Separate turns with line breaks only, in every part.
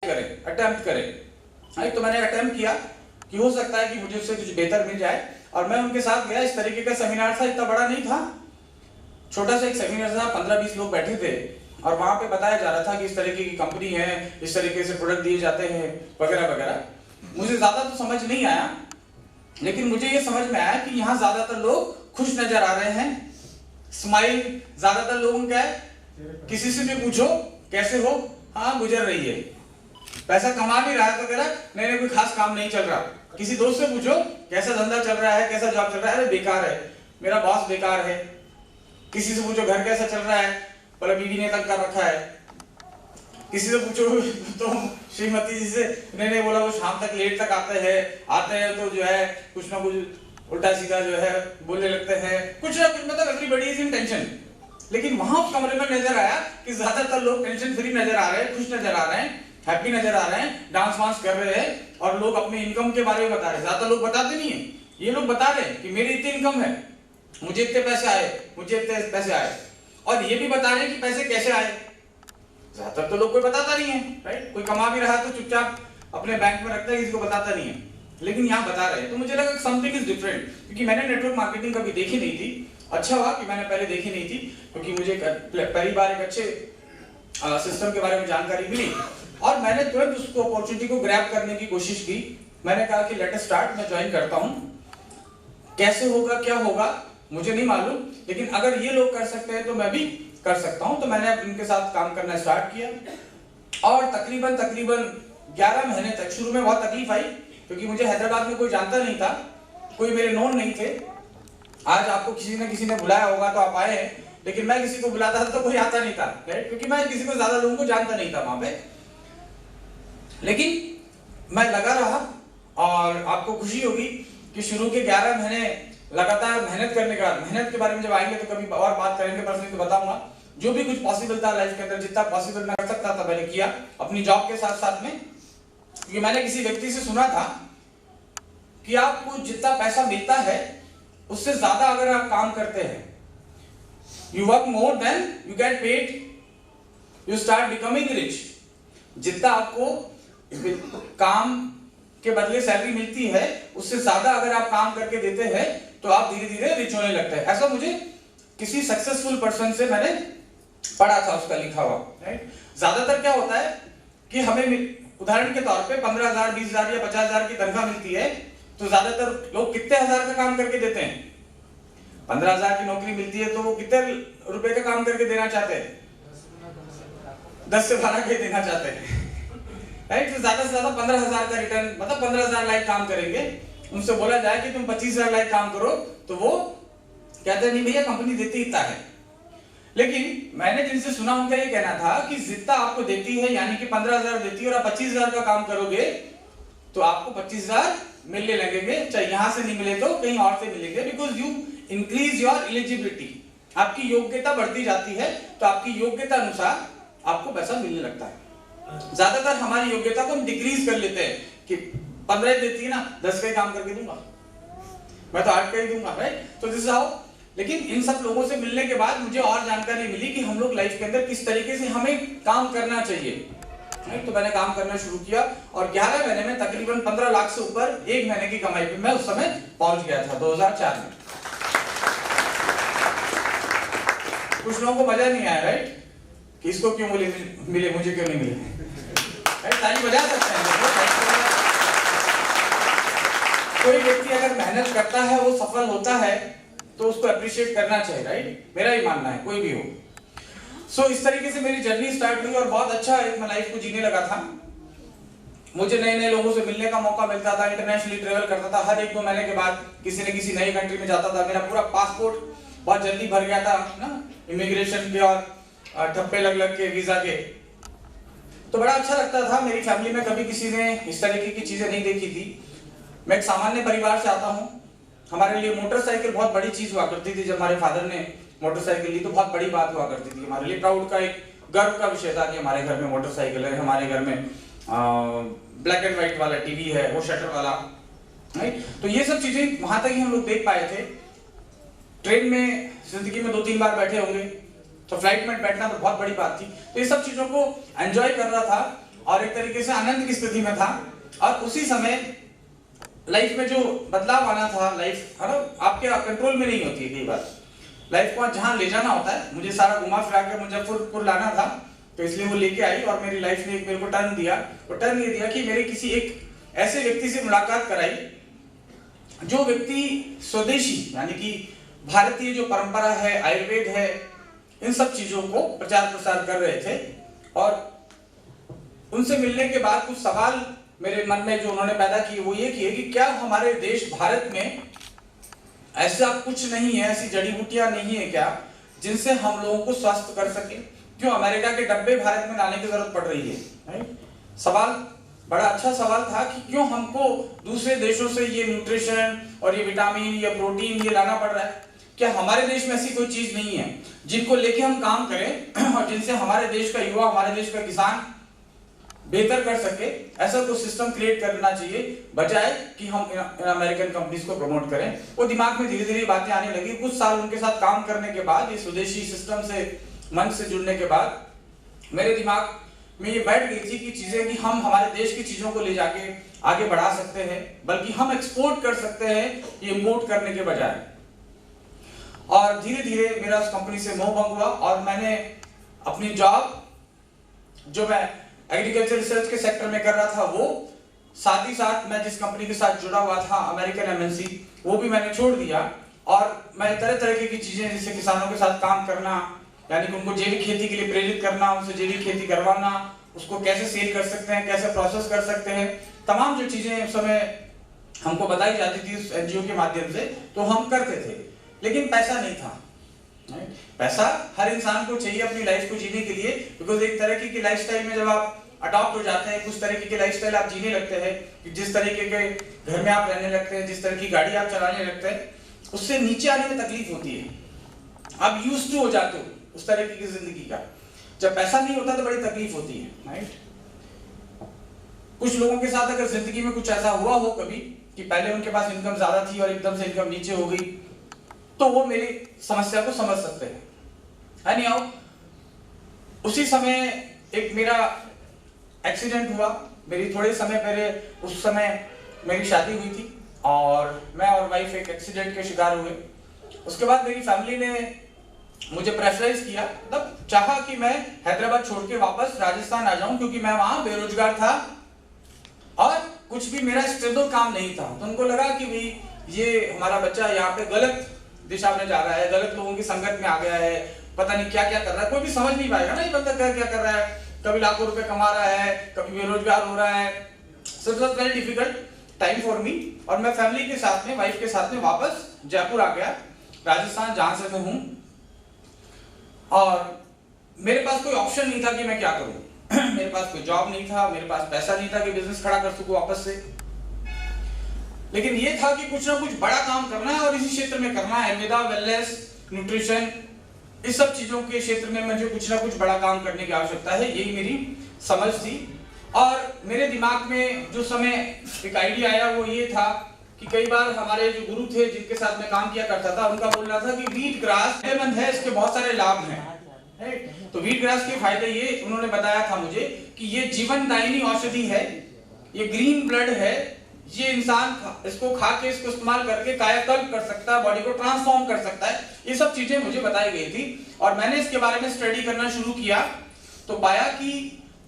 Attempt करें। तो मैंने अटेम्प्ट किया कि हो सकता है कि मुझे उससे कुछ बेहतर मिल जाए, और मैं उनके साथ गया। इस तरीके का सेमिनार था, इतना बड़ा नहीं था, छोटा सा एक सेमिनार था, 15-20 लोग बैठे थे, और वहां पे बताया जा रहा था कि इस तरीके की कंपनी है, इस तरीके से प्रोडक्ट दिए जाते हैं वगैरह वगैरह। मुझे ज्यादा तो समझ नहीं आया, लेकिन मुझे ये समझ में आया कि यहाँ ज्यादातर लोग खुश नजर आ रहे हैं, स्माइल ज्यादातर लोगों का है। किसी से भी पूछो कैसे हो, हाँ गुजर रही है, पैसा कमा भी रहा है तो कह रहा नहीं कोई खास काम नहीं चल रहा। किसी दोस्त से पूछो कैसा धंधा चल रहा है, कैसा जॉब चल रहा है, अरे बेकार है, मेरा बॉस बेकार है। किसी से पूछो घर कैसा चल रहा है, बोला बीवी ने तंग कर रखा है। किसी से पूछो तो श्रीमती जी से, नहीं बोला वो शाम तक लेट तक आते हैं तो जो है कुछ ना कुछ उल्टा सीधा जो है बोलने लगते हैं, कुछ ना कुछ, मतलब एवरीबॉडी इज इन टेंशन। लेकिन वहां उस कमरे में नजर आया कि ज्यादातर लोग टेंशन फ्री नजर आ रहे हैं, खुश नजर आ रहे हैं, हैप्पी नजर आ रहे हैं, डांस वांस कर रहे हैं, और लोग अपने इनकम के बारे में बता रहे हैं। ज्यादा लोग बताते नहीं है, ये लोग बता रहे हैं कि मेरी इतनी इनकम है, मुझे इतने पैसे आए, मुझे इतने पैसे आए, और ये भी बता रहे हैं कि पैसे कैसे आए। ज्यादातर तो लोग कोई बताता नहीं है, राइट। कोई कमा भी रहा है तो चुपचाप अपने बैंक में रखता है, किसी को बताता नहीं है, लेकिन यहाँ बता रहे हैं। तो मुझे लगा समथिंग इज डिफरेंट, क्योंकि मैंने नेटवर्क मार्केटिंग कभी देखी नहीं थी। अच्छा हुआ कि मैंने पहले देखी नहीं थी, क्योंकि मुझे पहली बार एक अच्छे सिस्टम के बारे में जानकारी मिली, और मैंने तुरंत उसको अपॉर्चुनिटी को ग्रैब करने की कोशिश की। मैंने कहा कि लेट अस स्टार्ट, मैं ज्वाइन करता हूँ। कैसे होगा, क्या होगा मुझे नहीं मालूम, लेकिन अगर ये लोग कर सकते हैं तो मैं भी कर सकता हूं। तो मैंने इनके साथ काम करना स्टार्ट किया, और तकरीबन 11 महीने तक, शुरू में बहुत तकलीफ आई, क्योंकि मुझे हैदराबाद में कोई जानता नहीं था, कोई मेरे नोन नहीं थे। आज आपको किसी ने बुलाया होगा तो आप आए हैं, लेकिन मैं किसी को बुलाता था तो कोई आता नहीं था, क्योंकि मैं किसी को ज्यादा लोगों को जानता नहीं था वहां पे। लेकिन मैं लगा रहा, और आपको खुशी होगी कि शुरू के 11 महीने लगातार मेहनत करने के बाद, मेहनत के बारे में जब आएंगे तो कभी और बात करेंगे, पर्सनली तो बताऊंगा, जो भी कुछ पॉसिबल था लाइफ के अंदर, जितना पॉसिबल मैं कर सकता था मैंने किया अपनी जॉब के साथ साथ में। क्योंकि मैंने किसी व्यक्ति से सुना था कि आपको जितना पैसा मिलता है उससे ज्यादा अगर आप काम करते हैं, you work more than you get paid, you start becoming rich. जितना आपको काम के बदले सैलरी मिलती है, उससे ज्यादा अगर आप काम करके देते हैं तो आप धीरे धीरे रिच होने लगते हैं। ऐसा मुझे किसी सक्सेसफुल पर्सन से मैंने पढ़ा था, उसका लिखा हुआ, राइट। ज्यादातर क्या होता है कि हमें उदाहरण के तौर पे 15,000, 20,000 या 50,000 की तनख्वाह मिलती है, तो ज्यादातर लोग कितने हजार का काम करके देते हैं? 15,000 की नौकरी मिलती है तो वो कितने रुपए का काम करके देना चाहते हैं? 10 से 12 के देना चाहते हैं, राइट। तो ज्यादा से ज्यादा 15,000 का रिटर्न, मतलब 15,000 लाइक काम करेंगे। उनसे बोला जाए कि तुम 25,000 लाइक काम करो, तो वो कहते हैं नहीं भैया कंपनी देती इतना है। लेकिन मैंने जिनसे सुना उनका ये कहना था कि जितना आपको देती है, यानी कि 15,000 देती है, और आप 25,000 का काम करोगे तो आपको 25,000 मिलने लगेंगे, चाहे यहां से नहीं मिले तो कहीं और से मिलेंगे, because you increase your eligibility. आपकी योग्यता बढ़ती जाती है, तो आपकी योग्यता अनुसार आपको पैसा मिलने लगता है। ज्यादातर हमारी योग्यता को हम डिक्रीज कर लेते हैं कि 15 देती है ना, 10 का ही काम करके दूंगा, मैं तो 8 का ही दूंगा, राइट। तो दिस इज हाउ। लेकिन इन सब लोगों से मिलने के बाद मुझे और जानकारी मिली कि हम लोग लाइफ के अंदर किस तरीके से हमें काम करना चाहिए, राइट। तो मैंने काम करना शुरू किया, और 11 महीने में तकरीबन 15 लाख से ऊपर एक महीने की कमाई पे मैं उस समय पहुंच गया था, 2004 में। कुछ लोगों को मजा नहीं आया, राइट, कि इसको क्यों मिले मुझे क्यों नहीं मिले, ताली बजा सकते हैं। कोई व्यक्ति अगर मेहनत करता है, वो सफल होता है, तो उसको अप्रिशिएट करना चाहिए, राइट। मेरा ही मानना है, कोई भी हो। सो इस तरीके से मेरी जर्नी स्टार्ट हुई, और बहुत अच्छा एक मैं लाइफ को जीने लगा था। मुझे नए नए लोगों से मिलने का मौका मिलता था, इंटरनेशनली ट्रेवल करता था, हर 1-2 महीने के बाद किसी न किसी नई कंट्री में जाता था। मेरा पूरा पासपोर्ट बहुत जल्दी भर गया था ना, इमिग्रेशन के और ठप्पे लग के वीजा के, तो बड़ा अच्छा लगता था। मेरी फैमिली में कभी किसी ने इस तरीके की चीजें नहीं देखी थी। मैं एक सामान्य परिवार से आता हूँ। हमारे लिए मोटरसाइकिल बहुत बड़ी चीज हुआ करती थी। जब हमारे फादर ने मोटरसाइकिल ली तो बहुत बड़ी बात हुआ करती थी। हमारे लिए प्राउड का, एक गर्व का विषय था कि हमारे घर में मोटरसाइकिल है, हमारे घर में ब्लैक एंड व्हाइट वाला टीवी है, वो शटर वाला, राइट। तो ये सब चीजें वहां तक ही हम लोग देख पाए थे। ट्रेन में जिंदगी में 2-3 बार बैठे होंगे, तो फ्लाइट में बैठना तो बहुत बड़ी बात थी। तो ये सब चीजों को एंजॉय कर रहा था, और एक तरीके से आनंद की स्थिति में था। और उसी समय लाइफ में जो बदलाव आना था, लाइफ है ना आपके कंट्रोल में नहीं होती है कई बार, लाइफ को जहां ले जाना होता है। मुझे सारा घुमा फिरा के मुजफ्फरपुर लाना था, तो इसलिए वो लेके आई और मेरी लाइफ ने एक मेरे को टर्न दिया। वो टर्न ये दिया कि मेरे किसी एक ऐसे व्यक्ति से मुलाकात कराई जो व्यक्ति स्वदेशी यानी कि भारतीय जो परंपरा है, आयुर्वेद है, इन सब चीजों को प्रचार प्रसार कर रहे थे। और उनसे मिलने के बाद कुछ सवाल मेरे मन में जो उन्होंने पैदा किए वो ये किए कि क्या हमारे देश भारत में ऐसा कुछ नहीं है, ऐसी जड़ी बूटियां नहीं है क्या जिनसे हम लोगों को स्वस्थ कर सके? क्यों अमेरिका के डब्बे भारत में लाने की जरूरत पड़ रही है? सवाल बड़ा अच्छा सवाल था कि क्यों हमको दूसरे देशों से ये न्यूट्रिशन और ये विटामिन या प्रोटीन ये लाना पड़ रहा है? क्या हमारे देश में ऐसी कोई चीज नहीं है जिनको लेके हम काम करें और जिनसे हमारे देश का युवा, हमारे देश का किसान बेहतर कर सके? ऐसा कोई सिस्टम क्रिएट करना चाहिए बजाय कि हम अमेरिकन कंपनीज को प्रमोट करें। वो दिमाग में धीरे धीरे बातें आने लगी। कुछ साल उनके साथ काम करने के बाद, ये स्वदेशी सिस्टम से मन से जुड़ने के बाद मेरे दिमाग में ये बैठ गई थी कि चीजें कि हम हमारे देश की चीजों को ले जाके आगे बढ़ा सकते हैं, बल्कि हम एक्सपोर्ट कर सकते हैं ये इम्पोर्ट करने के बजाय। और धीरे धीरे मेरा उस कंपनी से मोह भंग हुआ और मैंने अपनी जॉब जो मैं एग्रीकल्चर रिसर्च के सेक्टर में कर रहा था वो, साथ ही साथ मैं जिस कंपनी के साथ जुड़ा हुआ था अमेरिकन एमएनसी, वो भी मैंने छोड़ दिया। और मैं तरह तरह की चीजें जैसे किसानों के साथ काम करना, यानी कि उनको जैविक खेती के लिए प्रेरित करना, उनसे जैविक खेती करवाना, उसको कैसे सेल कर सकते हैं, कैसे प्रोसेस कर सकते हैं, तमाम जो चीजें उस समय हमको बताई जाती थी उस एनजीओ के माध्यम से, तो हम करते थे। लेकिन पैसा नहीं था। पैसा हर इंसान को चाहिए अपनी लाइफ को जीने के लिए, बिकॉज एक तरह की लाइफस्टाइल में जब आप अडॉप्ट हो जाते हैं, कुछ तरीके की लाइफस्टाइल आप जीने लगते हैं, कि जिस तरीके के घर में आप रहने लगते हैं, जिस तरह की गाड़ी आप चलाने लगते हैं, उससे नीचे आने में तकलीफ होती है। आप यूज्ड टू हो जाते हो उस तरीके की जिंदगी का। जब पैसा नहीं होता तो बड़ी तकलीफ होती है, राइट? कुछ लोगों के साथ अगर जिंदगी में कुछ ऐसा हुआ हो कभी कि पहले उनके पास इनकम ज्यादा थी और एकदम से इनकम नीचे हो गई, तो वो मेरी समस्या को समझ सकते हैं। एनीहाउ, उसी समय एक मेरा एक्सीडेंट हुआ। मेरी थोड़े समय पहले, उस समय मेरी शादी हुई थी और मैं और वाइफ एक एक्सीडेंट के शिकार हुए। उसके बाद मेरी फैमिली ने मुझे प्रेशराइज किया, तब चाहा कि मैं हैदराबाद छोड़ के वापस राजस्थान आ जाऊं, क्योंकि मैं वहां बेरोजगार था और कुछ भी मेरा स्टेबल काम नहीं था। तो उनको लगा कि भाई ये हमारा बच्चा यहाँ पे गलत दिशा में जा रहा है, गलत लोगों की संगत में आ गया है, पता नहीं क्या क्या कर रहा है, कोई भी समझ नहीं पाएगा ना ये बंदा क्या क्या कर रहा है, कभी लाखों रुपए कमा रहा है, कभी बेरोजगार हो रहा है। So it was very difficult time for me. और मैं फैमिली के साथ में, वाइफ के साथ में वापस जयपुर आ गया, राजस्थान जहां से मैं हूं। और मेरे पास कोई ऑप्शन नहीं था कि मैं क्या करूं। मेरे पास कोई जॉब नहीं था, मेरे पास पैसा नहीं था कि बिजनेस खड़ा कर सकूं वापस से। लेकिन ये था कि कुछ ना कुछ बड़ा काम करना है और इसी क्षेत्र में करना है। आयुर्वेदा, वेलनेस, न्यूट्रिशन, इस सब चीजों के क्षेत्र में मुझे कुछ ना कुछ बड़ा काम करने की आवश्यकता है, यही मेरी समझ थी। और मेरे दिमाग में जो समय एक आइडिया आया वो ये था कि कई बार हमारे जो गुरु थे जिनके साथ मैं काम किया करता था, उनका बोलना था कि व्हीट ग्रास फायदेमंद है, इसके बहुत सारे लाभ हैं। तो व्हीट ग्रास के फायदे ये उन्होंने बताया था मुझे कि ये जीवनदायिनी औषधि है, ये ग्रीन ब्लड है, ये इंसान इसको खा के, इसको इस्तेमाल करके कायाकल्प कर सकता है, बॉडी को ट्रांसफॉर्म कर सकता है। ये सब चीजें मुझे बताई गई थी और मैंने इसके बारे में स्टडी करना शुरू किया, तो पाया कि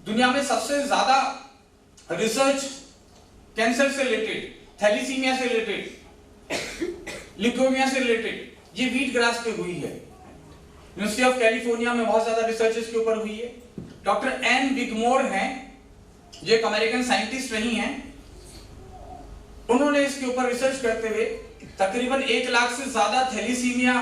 दुनिया में सबसे ज्यादा रिसर्च कैंसर से रिलेटेड, थैलीसीमिया से रिलेटेड, ल्यूकेमिया से रिलेटेड ये व्हीट ग्रास पे हुई है। यूनिवर्सिटी ऑफ कैलिफोर्निया में बहुत ज्यादा रिसर्च इसके ऊपर हुई है। डॉक्टर एन विगमोर हैं, जो एक अमेरिकन साइंटिस्ट रही हैं, उन्होंने इसके ऊपर रिसर्च करते हुए तकरीबन 1 लाख से ज्यादा थैलीसीमिया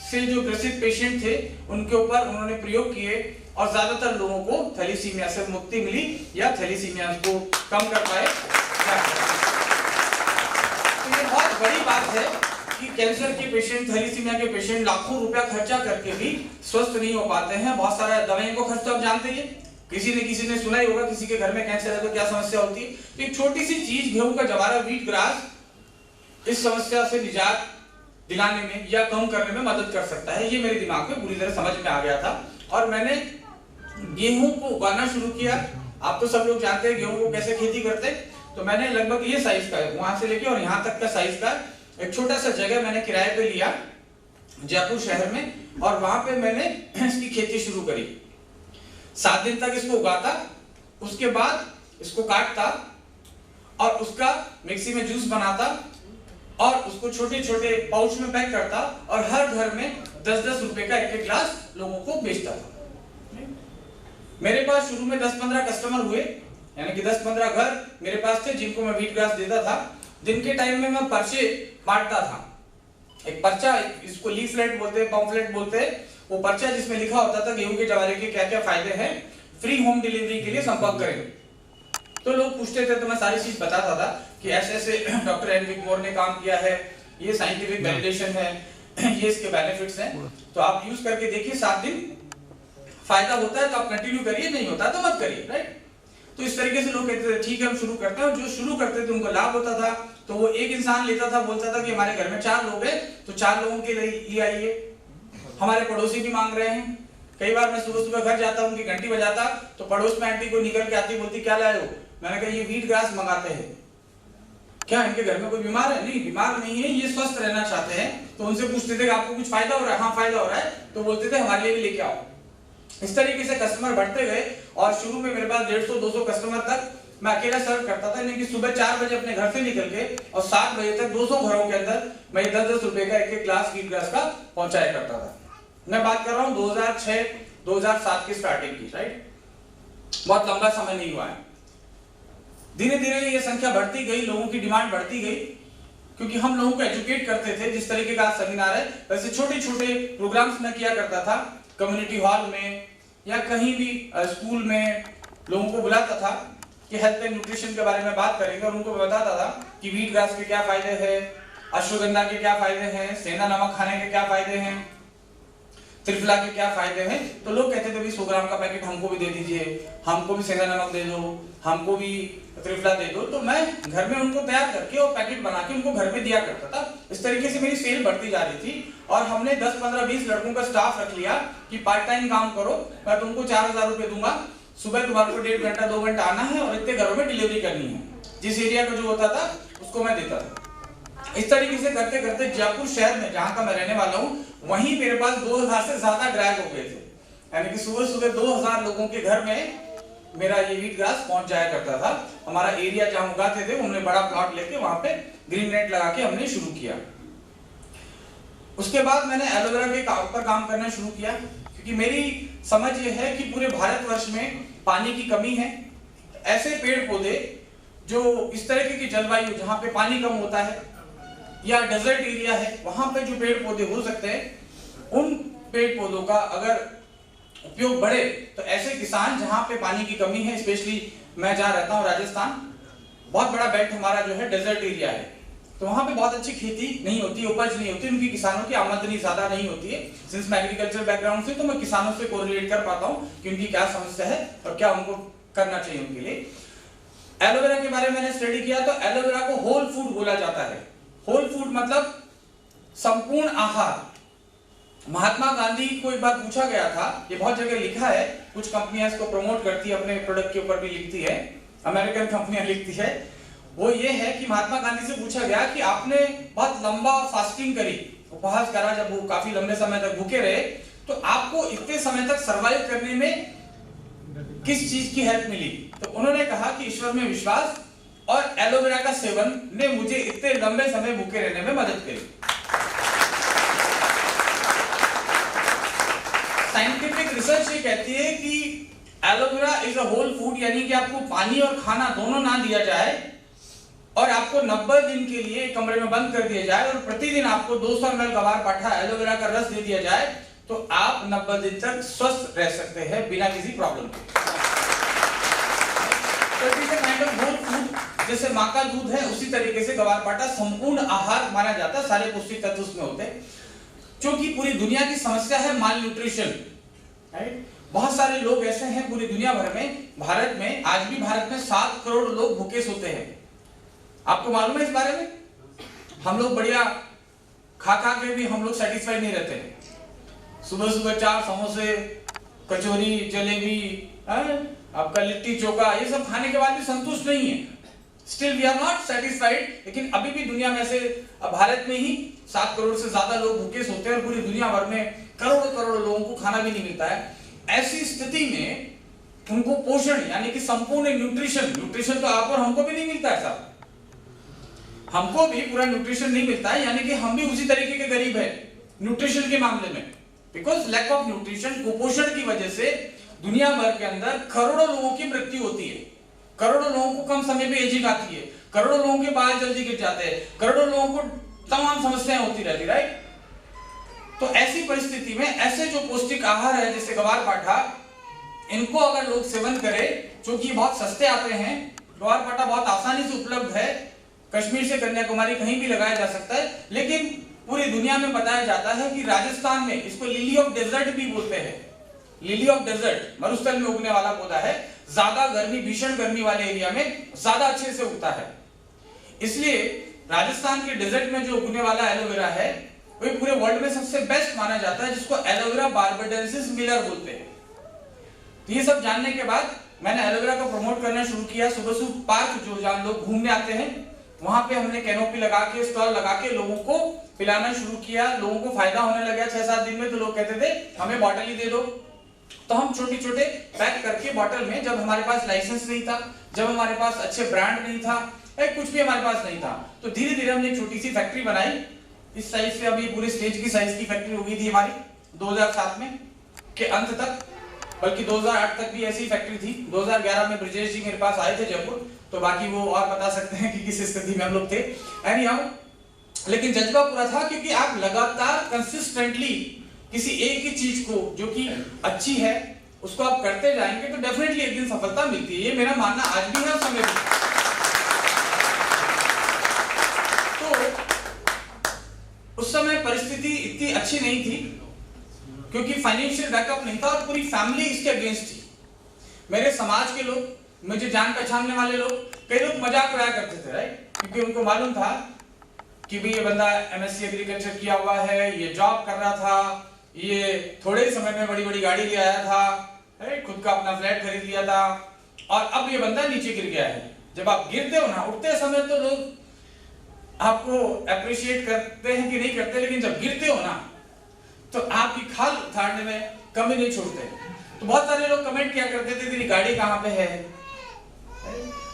से जो ग्रसित पेशेंट थे उनके ऊपर उन्होंने प्रयोग किए और ज्यादातर लोगों को थैलीसीमिया से मुक्ति मिली या थैलीसीमिया को कम कर पाए। तो ये बहुत बड़ी बात है कि कैंसर के पेशेंट, थैलीसीमिया के पेशेंट लाखों रुपया खर्चा करके भी स्वस्थ नहीं हो पाते हैं। बहुत सारा दवाइयों को खर्च तो आप जानते ही, किसी ने सुना ही होगा, किसी के घर में कैंसर है तो क्या समस्या होती है। तो एक छोटी सी चीज, गेहूं का जवारा, व्हीट ग्रास, इस समस्या से निजात दिलाने में या कम करने में मदद कर सकता है। ये मेरे दिमाग में पूरी तरह समझ में आ गया था और मैंने गेहूं को उगाना शुरू किया आप तो सब लोग जानते हैं गेहूं को कैसे खेती करते हैं। तो मैंने लगभग ये साइज का वहां से लेके और यहाँ तक का साइज का एक छोटा सा जगह मैंने किराए पे लिया जयपुर शहर में, और वहां पे मैंने इसकी खेती शुरू करी। 7 दिन तक इसको उगाता, उसके बाद इसको काटता और उसका मिक्सी में जूस बनाता और उसको छोटे छोटे पाउच में पैक करता और हर घर में 10-10 रुपए का एक ग्लास लोगों को बेचता था। मेरे पास शुरू में 10-15 कस्टमर हुए, यानी कि 10-15 घर मेरे पास थे जिनको मैं व्हीट ग्रास देता था। दिन के टाइम में मैं पर्चे बांटता था। एक पर्चा, इसको लीफलेट बोलते हैं, पम्फलेट बोलते हैं, वो पर्चा जिसमें लिखा होता था गेहूं के जवारे के क्या क्या फायदे हैं, फ्री होम डिलीवरी के लिए संपर्क करें। तो लोग पूछते थे तो मैं सारी चीज बताता था कि ऐसे ऐसे डॉक्टर एन विगमोर ने काम किया है, ये साइंटिफिक वैलिडेशन है, ये इसके बेनिफिट्स हैं, तो आप यूज करके देखिए, 7 दिन फायदा होता है तो आप कंटिन्यू करिए, नहीं होता तो मत करिए, राइट। तो इस तरीके से लोग कहते थे ठीक है हम शुरू करते हैं, और जो शुरू करते थे उनको लाभ होता था। तो वो एक इंसान लेता था, बोलता था कि हमारे घर में 4 लोग हैं तो 4 लोगों के लिए आइए, हमारे पड़ोसी भी मांग रहे हैं। कई बार मैं सुबह सुबह घर जाता, उनकी घंटी बजाता तो पड़ोस में आंटी को निकल के आती, बोलती क्या लाए हो? मैंने कहा ये व्हीट ग्रास मंगाते हैं। क्या इनके घर में कोई बीमार है? नहीं, बीमार नहीं है, ये स्वस्थ रहना चाहते हैं। तो उनसे पूछते थे कि आपको कुछ फायदा हो रहा है? हाँ फायदा हो रहा है। तो बोलते थे हमारे लिए भी लेके आओ। इस तरीके से कस्टमर बढ़ते गए और शुरू में मेरे पास 150-200 कस्टमर तक मैं अकेला सर्व करता था, लेकिन सुबह 4 बजे अपने घर से निकल के और 7 बजे तक 200 घरों के अंदर मैं 10-10 रुपए का एक ग्लास व्हीट ग्रास का पहुंचाया करता था। मैं बात कर रहा हूँ 2006-2007 की स्टार्टिंग की, राइट। बहुत लंबा समय नहीं हुआ है। धीरे धीरे ये संख्या बढ़ती गई, लोगों की डिमांड बढ़ती गई, क्योंकि हम लोगों को एजुकेट करते थे। जिस तरीके का सेमिनार है वैसे छोटे छोटे प्रोग्राम्स में किया करता था, कम्युनिटी हॉल में या कहीं भी स्कूल में लोगों को बुलाता था कि हेल्थ एंड न्यूट्रिशन के बारे में बात करेंगे, और उनको बताता था कि व्हीट ग्रास के क्या फायदे हैं, अश्वगंधा के क्या फायदे हैं, सेंधा नमक खाने के क्या फायदे हैं, त्रिफला के क्या फायदे हैं। तो लोग कहते थे भाई 100 ग्राम का पैकेट हमको भी दे दीजिए, हमको भी सेंधा नमक दे दो, हमको भी त्रिफला दे दो। तो मैं घर में उनको तैयार करके और पैकेट बना के उनको घर में दिया करता था। इस तरीके से मेरी सेल बढ़ती जा रही थी, और हमने 10, 15, 20 लड़कों का स्टाफ रख लिया कि पार्ट टाइम काम करो, मैं तुमको 4000 रुपए दूंगा, सुबह तुम्हारे को 1.5 घंटा 2 घंटा आना है और इतने घरों में डिलीवरी करनी है। जिस एरिया का जो होता था उसको मैं देता था। इस तरीके से करते करते जयपुर शहर में जहां का मैं रहने वाला हूँ, वहीं मेरे पास 2000 से ज्यादा ग्राहक हो गए थे। यानी कि सुबह सुबह 2000 लोगों के घर में मेरा ये व्हीट ग्रास पहुंच जाया करता था। हमारा एरिया जहां उगाते थे उन्होंने बड़ा प्लॉट लेके वहां पे ग्रीन नेट लगा के हमने शुरू किया। उसके बाद मैंने एलोवेरा के ऊपर काम करना शुरू किया, क्योंकि मेरी समझ ये है कि पूरे भारतवर्ष में पानी की कमी है। ऐसे पेड़ पौधे जो इस तरीके की जलवायु जहां पे पानी कम होता है या डेजर्ट एरिया है, वहां पे जो पेड़ पौधे हो सकते हैं, उन पेड़ पौधों का अगर उपयोग बढ़े तो ऐसे किसान जहां पे पानी की कमी है, स्पेशली मैं जहां रहता हूं राजस्थान, बहुत बड़ा बेल्ट हमारा जो है डेजर्ट एरिया है, तो वहां पे बहुत अच्छी खेती नहीं होती, उपज नहीं होती, उनकी किसानों की आमदनी ज्यादा नहीं होती है। सिंस मैं एग्रीकल्चर बैकग्राउंड से, तो मैं किसानों से कोरिलेट कर पाता हूं कि उनकी क्या समस्या है और क्या उनको करना चाहिए उनके लिए। एलोवेरा के बारे में मैंने स्टडी किया, तो एलोवेरा को होल फूड बोला जाता है। होल फूड मतलब संपूर्ण आहार। महात्मा गांधी को एक बार पूछा गया था, ये बहुत जगह लिखा है, कुछ कंपनियां इसको प्रमोट करती है, अपने प्रोडक्ट के ऊपर भी लिखती है, अमेरिकन कंपनियां लिखती है। वो ये है कि महात्मा गांधी से पूछा गया कि आपने बहुत लंबा फास्टिंग करी, उपवास करा, जब वो काफी लंबे समय तक भूखे रहे, तो आपको इतने समय तक सरवाइव करने में किस चीज की हेल्प मिली? तो उन्होंने कहा कि ईश्वर में विश्वास और एलोवेरा का सेवन ने मुझे इतने लंबे समय भूखे रहने में मदद करी। साइंटिफिक रिसर्च ये कहती है कि aloe vera is a whole food, यानी कि आपको पानी और खाना दोनों ना दिया जाए और आपको 90 दिन के लिए कमरे में बंद कर दिया जाए और प्रतिदिन आपको 200 ml गवार पाठा एलोवेरा का रस दे दिया जाए, तो आप 90 दिन तक स्वस्थ रह सकते हैं बिना किसी प्रॉब्लम के। काइंड ऑफ होल फूड, जैसे मां का दूध है उसी तरीके से गवार पाठा संपूर्ण आहार माना जाता है, सारे पौष्टिक तत्व उसमें होते हैं। क्योंकि पूरी दुनिया की समस्या है माल न्यूट्रिशन, राइट। बहुत सारे लोग ऐसे हैं पूरी दुनिया भर में, भारत में आज भी भारत में 7 करोड़ लोग भूखे सोते हैं। आपको मालूम है इस बारे में? हम लोग बढ़िया खा खा के भी हम लोग सेटिस्फाइड नहीं रहते हैं। सुबह सुबह 4 समोसे, कचौरी, जलेबी, आपका लिट्टी चोखा, ये सब खाने के बाद भी संतुष्ट नहीं है, still we are not satisfied. लेकिन अभी भी दुनिया में से, भारत में ही 7 करोड़ से ज्यादा लोग भूखे सोते हैं और पूरी दुनिया भर में करोड़ों करोड़ों लोगों को खाना भी नहीं मिलता है। ऐसी स्थिति में उनको पोषण यानी कि संपूर्ण न्यूट्रिशन तो आप और हमको भी नहीं मिलता है साहब, हमको भी पूरा न्यूट्रिशन नहीं मिलता है, यानी कि हम भी उसी तरीके के गरीब है न्यूट्रिशन के मामले में। बिकॉज लैक ऑफ न्यूट्रिशन, कुपोषण की वजह से दुनिया भर के अंदर करोड़ों लोगों की मृत्यु होती है, करोड़ों लोगों को कम समय में एजिंग आती है, करोड़ों लोगों के बाल जल्दी गिर जाते हैं, करोड़ों लोगों को तमाम समस्याएं होती रहती, राइट। तो ऐसी परिस्थिति में ऐसे जो पौष्टिक आहार है जैसे गवार पाठा, इनको अगर लोग सेवन करें, क्योंकि बहुत सस्ते आते हैं, गवार पाठा बहुत आसानी से उपलब्ध है, कश्मीर से कन्याकुमारी कहीं भी लगाया जा सकता है। लेकिन पूरी दुनिया में बताया जाता है कि राजस्थान में इसको लिली ऑफ डेजर्ट भी बोलते हैं, लिली ऑफ डेजर्ट, मरुस्थल में उगने वाला पौधा है, ज्यादा गर्मी, भीषण गर्मी वाले एरिया में ज्यादा अच्छे से उगता है। इसलिए राजस्थान के डेजर्ट में जो उगने वाला एलोवेरा है वो पूरे वर्ल्ड में सबसे बेस्ट माना जाता है, जिसको एलोवेरा बार्बाडेंसिस मिलर बोलते हैं। तो ये सब जानने के बाद मैंने एलोवेरा को प्रमोट करना शुरू किया। सुबह सुबह पार्क जो जहाँ लोग घूमने आते हैं वहां पे हमने कैनोपी लगा के, स्टॉल लगा के लोगों को पिलाना शुरू किया। लोगों को फायदा होने लगा 6-7 दिन में। तो लोग कहते थे हमें बॉटल ही दे दो, तो हम छोटे छोटे पैक करके बॉटल में, जब हमारे पास लाइसेंस नहीं था, जब हमारे पास अच्छे ब्रांड नहीं था, कुछ भी हमारे पास नहीं था, तो धीरे धीरे हमने एक छोटी सी फैक्ट्री बनाई। इस साइज से, अभी पूरे स्टेज की साइज की फैक्ट्री हो गई थी हमारी 2007 में के अंत तक, बल्कि 2008 तक भी ऐसी फैक्ट्री थी। 2011 में ब्रजेश जी मेरे पास आए थे जयपुर, तो बाकी वो और बता सकते हैं कि किस स्थिति में हम लोग थे। लेकिन जज्बा पूरा था, क्योंकि आप लगातार कंसिस्टेंटली किसी एक ही चीज को जो कि अच्छी है उसको आप करते जाएंगे तो डेफिनेटली एक दिन सफलता मिलती है। ये मेरा मानना आज भी है, समय भी। तो उस समय परिस्थिति इतनी अच्छी नहीं थी, क्योंकि फाइनेंशियल बैकअप नहीं था और पूरी फैमिली इसके अगेंस्ट थी। मेरे समाज के लोग, मुझे जान पहचानने वाले लोग, कई लोग मजाक उड़ाया करते थे, राइट, क्योंकि उनको मालूम था कि भाई ये बंदा MSc एग्रीकल्चर किया हुआ है, ये जॉब कर रहा था, ये थोड़े ही समय में बड़ी बड़ी गाड़ी ले आया था, खुद का अपना फ्लैट खरीद लिया था, और अब ये बंदा नीचे गिर गया है। जब आप गिरते हो ना, उठते समय तो लोग आपको अप्रिशिएट करते हैं कि नहीं करते, लेकिन जब गिरते हो ना तो आपकी खाल उतारने में कमी नहीं छोड़ते। तो बहुत सारे लोग कमेंट किया करते थे तेरी गाड़ी कहाँ पे है,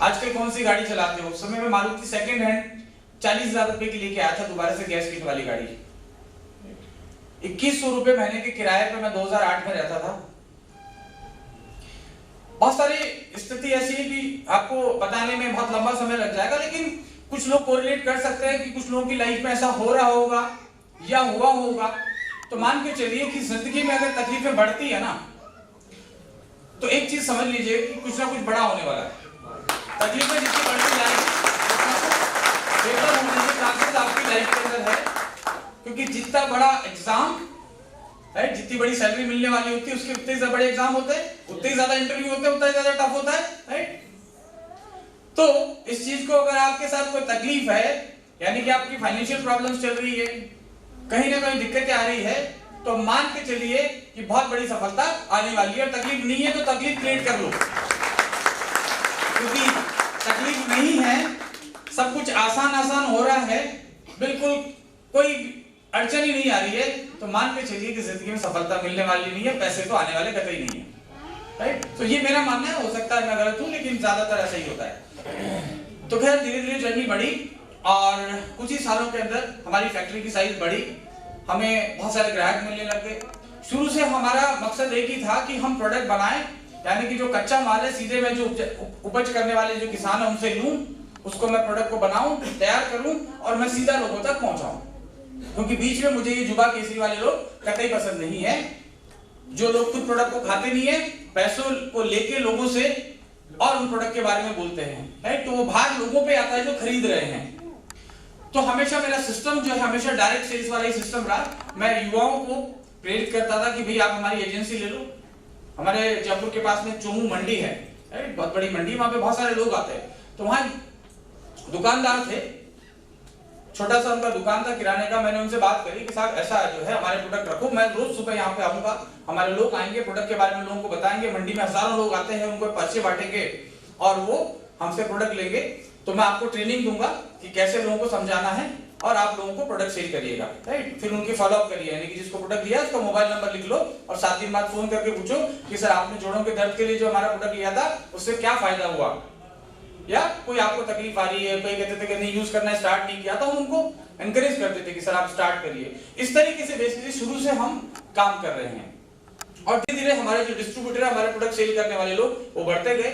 आजकल कौन सी गाड़ी चलाते हो। उस समय में मारुति सेकंड हैंड 40,000 रुपए की लेके आया था, दोबारा से गैस किट वाली गाड़ी। 2100 रुपए महीने के किराए पे मैं 2008 में रहता था। बहुत सारी स्थिति ऐसी है कि आपको बताने में बहुत लंबा समय लग जाएगा, लेकिन कुछ लोग कोरिलेट कर सकते हैं कि कुछ लोगों की लाइफ में ऐसा हो रहा होगा या हुआ होगा। तो मान के चलिए कि जिंदगी में अगर तकलीफें बढ़ती है ना, तो एक चीज समझ लीजिए कि कुछ ना कुछ बड़ा होने वाला है। तकलीफें जितनी बढ़ती जाएगी बेहतर होने के चांसेस आपकी लाइफ के अंदर है, क्योंकि जितना बड़ा एग्जाम, राइट, जितनी बड़ी सैलरी मिलने वाली होती है उसके उतने ही बड़े एग्जाम होते हैं, उतने ही ज्यादा इंटरव्यू होते हैं, उतना ही ज्यादा टफ होता है, राइट। तो इस चीज को, अगर आपके साथ कोई तकलीफ है, यानी कि आपकी फाइनेंशियल प्रॉब्लम्स चल रही है, कहीं ना कहीं दिक्कतें आ रही है, तो मान के चलिए कि बहुत बड़ी सफलता आने वाली है। और तकलीफ नहीं है तो तकलीफ क्रिएट कर लो, क्योंकि तकलीफ नहीं है, सब कुछ आसान आसान हो रहा है, बिल्कुल कोई अड़चन ही नहीं आ रही है, तो मान के चलिए कि जिंदगी में सफलता मिलने वाली नहीं है, पैसे तो आने वाले कतई नहीं है, राइट। तो ये मेरा मानना है, हो सकता है मैं गलत हूं, लेकिन ज्यादातर ऐसा ही होता है। तो खैर धीरे धीरे जर्नी बढ़ी और कुछ ही सालों के अंदर हमारी फैक्ट्री की साइज बढ़ी, हमें बहुत सारे ग्राहक मिलने लगे। शुरू से हमारा मकसद एक ही था कि हम प्रोडक्ट बनाएं, यानी कि जो कच्चा माल है सीधे मैं जो उपज करने वाले जो किसान है उनसे लूं, उसको मैं प्रोडक्ट को बनाऊं, तैयार करूं और मैं सीधा लोगों तक पहुंचाऊं। क्योंकि बीच में मुझे ये जुबा केसरी वाले लोग कतई पसंद नहीं है, जो लोग खुद प्रोडक्ट को खाते नहीं है, पैसों को लेके लोगों से और उन प्रोडक्ट के बारे में बोलते हैं, राइट। तो वो भार लोगों पे आता है जो खरीद रहे हैं। तो हमेशा मेरा सिस्टम जो है हमेशा डायरेक्ट सेल्स वाला ही सिस्टम रहा। मैं युवाओं को प्रेरित करता था कि भाई आप हमारी एजेंसी ले लो। हमारे जयपुर के पास में चोमू मंडी है, बहुत बड़ी मंडी, वहां पे बहुत सारे लोग आते हैं। तो वहां दुकानदार थे, छोटा सा उनका दुकान था किराने का। मैंने उनसे बात करी कि साहब ऐसा जो है हमारे प्रोडक्ट रखो, मैं रोज सुबह यहाँ पे आऊंगा, हमारे लोग आएंगे, प्रोडक्ट के बारे में लोगों को बताएंगे, मंडी में हजारों लोग आते हैं, उनको पर्चे बांटेंगे और वो हमसे प्रोडक्ट लेंगे, तो मैं आपको ट्रेनिंग दूंगा कि कैसे लोगों को समझाना है और आप लोगों को प्रोडक्ट सेल करिएगा, राइट। फिर उनकी फॉलोअप करिए, यानी कि जिसको प्रोडक्ट दिया उसका मोबाइल नंबर लिख लो और 7 दिन बाद फोन करके पूछो कि सर आपने जोड़ों के दर्द के लिए जो हमारा प्रोडक्ट लिया था उससे क्या फायदा हुआ, या कोई आपको तकलीफ आ रही है, कोई कहते थे कि नहीं यूज करना स्टार्ट नहीं किया, तो हम उनको एनकरेज करते थे कि सर आप स्टार्ट करिए। इस तरीके से बेसिकली शुरू से हम काम कर रहे हैं और धीरे धीरे हमारे जो डिस्ट्रीब्यूटर है, हमारे प्रोडक्ट सेल करने वाले लोग वो बढ़ते गए।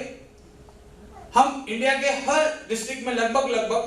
हम इंडिया के हर डिस्ट्रिक्ट में लगभग